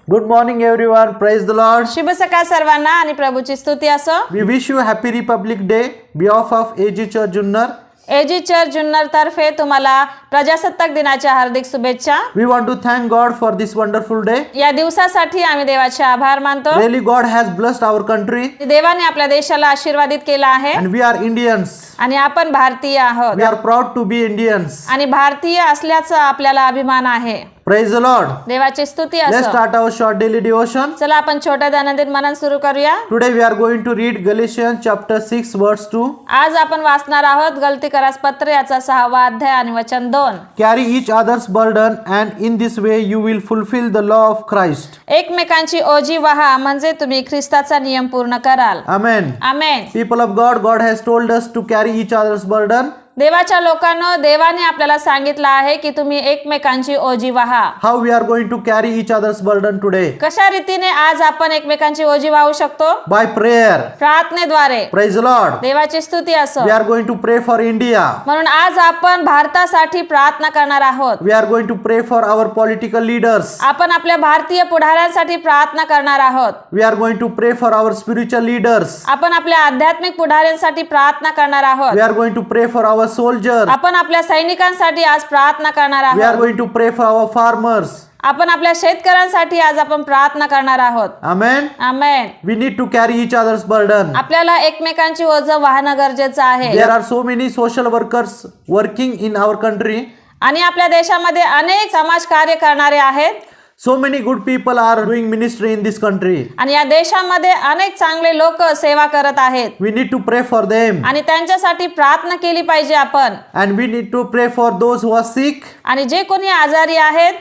Good morning everyone. Praise the Lord. शुभ सकाळ सर्वांना आणि प्रभूची स्तुती असो. We wish you happy Republic Day behalf of AG Church Junnar. AG church Junnar तर्फे तुम्हाला प्रजासत्ताक दिनाच्या हार्दिक शुभेच्छा. We want to thank God for this wonderful day. या दिवसासाठी आम्ही देवाचे आभार मानतो. Really God has blessed our country देवाने आपल्या देशाला आशीर्वादित केला आहे and we are Indians. आणि आपण भारतीय आहोत We are proud to be Indians. आणि भारतीय असल्याचा आपल्याला अभिमान आहे. Praise the Lord. देवाची स्तुती Let's असो. start our short daily devotion. चला आपण छोट्या दैनंदिन मनन सुरू करूया. Today we are going to read Galatians chapter 6 verse 2. आज आपण वाचणार आहोत गलतीकरास पत्र याचा 6वा अध्याय आणि वचन 2. Carry each other's burden and in this way you will fulfill the law of Christ. एकमेकांची ओझी वहा म्हणजे तुम्ही ख्रिस्ताचा नियम पूर्ण कराल. Amen. Amen. People of God, God has told us to carry each other's burden. देवाच्या लोकांनो, देवाने आपल्याला सांगितलं आहे की तुम्ही एकमेकांची ओझी वहा. How we are going to carry each other's burden today? कशा रीतीने आज आपण एकमेकांची ओझी वाहू शकतो? By prayer. प्रार्थनेद्वारे. Praise the Lord. देवाची स्तुती असो. We are going to pray for India. म्हणून आज आपण भारतासाठी प्रार्थना करणार आहोत. We are going to pray for our political leaders. आपण आपल्या भारतीय पुढाऱ्यांसाठी प्रार्थना करणार आहोत. We are going to pray for our spiritual leaders. आपण आपल्या आध्यात्मिक पुढाऱ्यांसाठी प्रार्थना करणार आहोत. We are going to pray for our soldiers. आपण आपल्या सैनिकांसाठी आज प्रार्थना करणार We are आहोत. going to pray for our farmers. आपण आपल्या शेतकऱ्यांसाठी आज आपण प्रार्थना करणार आहोत. Amen. Amen. We need to carry each other's burden. आपल्याला एकमेकांची ओझं वाहणं गरजेचं आहे. There are so many social workers working in our country. आणि आपल्या देशामध्ये अनेक समाज कार्य करणारे आहेत. So many good people are doing ministry in this country. आणि या देशामध्ये अनेक चांगले लोक सेवा करत आहेत. We need to pray for them. आणि त्यांच्यासाठी प्रार्थना केली पाहिजे आपण. And we need to pray for those who are sick, आणि जे कोणी आजारी आहेत,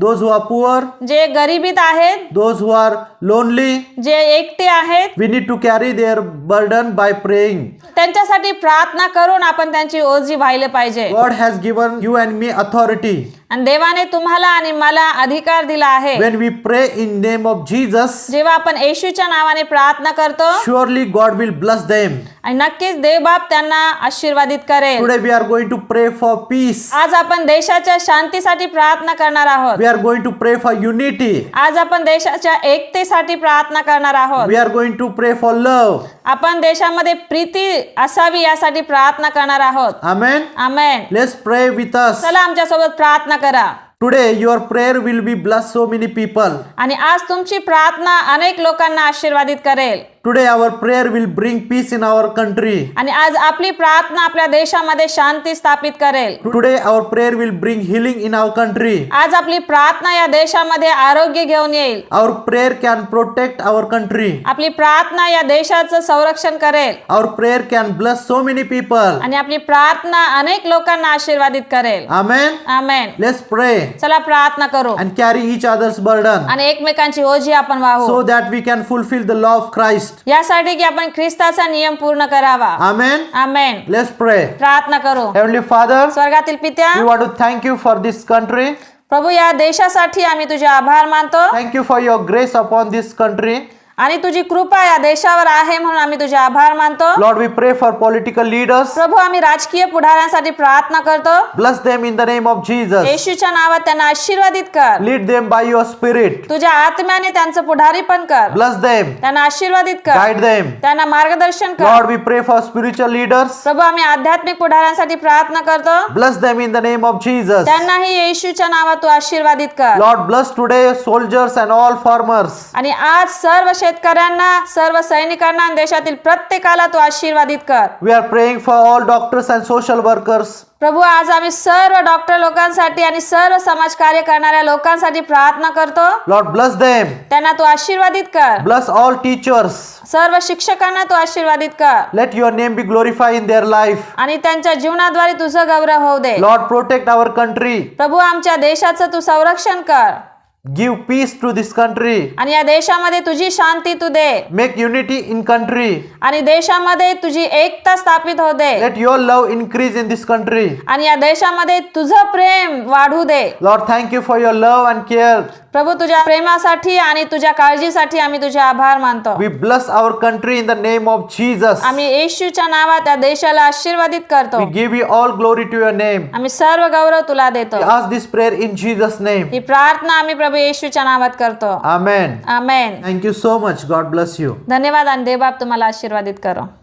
those who are poor, जे गरिबीत आहेत, those who are lonely. जे एकटे आहेत, We need to carry their burden by praying. त्यांच्यासाठी प्रार्थना करून आपण त्यांची ओझी वाहिले पाहिजे. God has given you and me authority. आणि देवाने तुम्हाला आणि मला अधिकार दिला आहे. When we pray in name of Jesus, जेव्हा आपण येशूच्या नावाने प्रार्थना करतो, surely God will bless them. आणि नक्कीच देवबाप त्यांना आशीर्वादित करेल. Today we are going to pray for peace. आज आपण देशाच्या शांतीसाठी प्रार्थना करणार आहोत. We are going to pray for unity. आज आपण देशाच्या एकतेसाठी प्रार्थना करणार आहोत. We are going to pray for love. आपण देशामध्ये प्रीती असावी यासाठी प्रार्थना करणार आहोत. Amen. Amen. Let's pray with us. चला आमच्या सोबत प्रार्थना करा. Today your prayer will be bless so many people. आणि आज तुमची प्रार्थना अनेक लोकांना आशीर्वादित करेल. Today our prayer will bring peace in our country. आणि आज आपली प्रार्थना आपल्या देशामध्ये शांती स्थापित करेल. Today our prayer will bring healing in our country. आज आपली प्रार्थना या देशामध्ये आरोग्य घेऊन येईल. Our prayer can protect our country. आपली प्रार्थना या देशाचं संरक्षण करेल. Our prayer can bless so many people. आणि आपली प्रार्थना अनेक लोकांना आशीर्वादित करेल. Amen. आमेन. Let's pray चला प्रार्थना करू and carry each other's burden आणि एकमेकांची ओझी आपण वाहू. so that we can fulfill the law of Christ. यासाठी की आपण ख्रिस्ताचा नियम पूर्ण करावा. Amen. आमेन. Let's pray. प्रार्थना करू. Heavenly Father, स्वर्गातील पित्या, we want to thank you for this country. प्रभू या देशासाठी आम्ही तुझे आभार मानतो. Thank you for your grace upon this country. आणि तुझी कृपा या देशावर आहे म्हणून आम्ही तुझे आभार मानतो. Lord, we pray for political leaders. प्रभू आम्ही राजकीय पुढाऱ्यांसाठी प्रार्थना करतो. Bless them in the name of Jesus. येशूच्या नावात त्यांना आशीर्वादित कर. Lead them by your spirit. तुझ्या आत्म्याने त्यांचं पुढारी पण कर. Bless them. त्यांना आशीर्वादित कर. Guide them. त्यांना मार्गदर्शन कर. Lord, we pray for spiritual leaders. प्रभू आम्ही आध्यात्मिक पुढाऱ्यांसाठी प्रार्थना करतो. Bless them in the name of Jesus. त्यांनाही येशूच्या नावात तू आशीर्वादित कर. Lord, bless today soldiers and all farmers. आणि आज सर्व शेतकऱ्यांना, सर्व सैनिकांना आणि देशातील प्रत्येकाला तू आशीर्वादित कर. We are praying for all doctors and social workers. प्रभू आज आम्ही सर्व डॉक्टर लोकांसाठी आणि सर्व समाज कार्य करणाऱ्या लोकांसाठी प्रार्थना करतो. Lord, bless them. त्यांना तू आशीर्वादित कर. Bless all teachers. सर्व शिक्षकांना तू आशीर्वादित कर. Let your name be glorified in their life. आणि त्यांच्या जीवनाद्वारे तुझं गौरव होऊ दे. Lord, protect our country. प्रभू आमच्या देशाचं तू संरक्षण कर. Give peace to this country. आणि या देशामध्ये तुझी शांती तू दे. Make unity in country. आणि देशामध्ये तुझी एकता स्थापित होऊ दे. Let your love increase in this country. आणि या देशामध्ये तुझं प्रेम वाढू दे. Lord, thank you for your love and care प्रभू तुझ्या प्रेमासाठी आणि तुझ्या काळजीसाठी आम्ही तुझे आभार मानतो. We bless our country in the name of Jesus. आम्ही येशूच्या नावात त्या देशाला आशीर्वादित करतो. We give you all glory to your name. आम्ही सर्व गौरव तुला देतो. We ask this prayer in Jesus' name. ही प्रार्थना आम्ही प्रभू येशूच्या नावात करतो. Amen. Amen. Thank you so much. God bless you. धन्यवाद आणि देवबाप तुम्हाला आशीर्वादित करो.